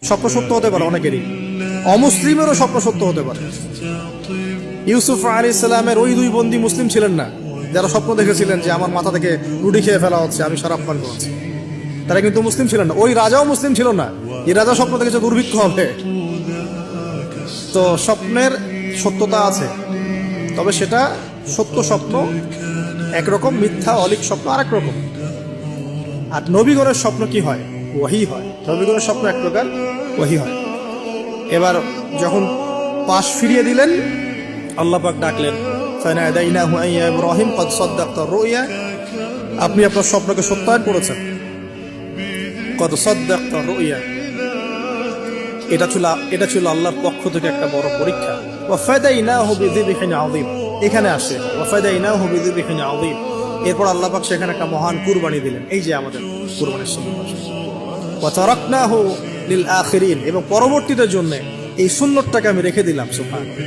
স্বপ্ন সত্য হতে পারে অনেকেরই, অমুসলিমেরও স্বপ্ন সত্য হতে পারে। ইউসুফ আলাইহিস সালামের ওই দুই বন্দী মুসলিম ছিলেন না যারা স্বপ্ন দেখেছিলেন যে আমার মাথা থেকে রুটি খেয়ে ফেলা হচ্ছে, আমি শরাব পান করছি, তারা কিন্তু মুসলিম ছিলেন না। ওই রাজাও মুসলিম ছিল না, এই রাজা স্বপ্ন দেখেছে দুর্ভিক্ষ হবে। তো স্বপ্নের সত্যতা আছে, তবে সেটা সত্য স্বপ্ন একরকম, মিথ্যা অলিক স্বপ্ন আরেক রকম। আর নবীগণের স্বপ্ন কি হয়? ওয়াহি হয়। নবীগণের স্বপ্ন এক প্রকার, ওয়াহি হয়। এবার যখন পাশ ফিরিয়ে দিলেন, আল্লাহ পাক ডাকলেন, ফানাদাইনাহু ইয়া ইব্রাহিম ক্বাদ সাদ্দাকতা রুয়া, আপনি আপনার স্বপ্নকে সত্যায়ন করেছেন। ক্বাদ সাদ্দাকতা রুয়া, এটা ছিল আল্লাহর পক্ষ থেকে একটা বড় পরীক্ষা। ওয়া ফাদাইনাহু বিযিবহিন আযীম, এখানে আসে ওয়া ফাদাইনাহু বিযিবহিন আযীম। এরপর আল্লাহ পাক সেখানে একটা মহান কুরবানি দিলেন, এই যে আমাদের কুরবানির সুন্নাত। ওয়া তারাকনাহু লিল আখিরিন, এবং পরবর্তীদের জন্য এই সুন্নতটাকে আমি রেখে দিলাম। সুবহানাল্লাহ।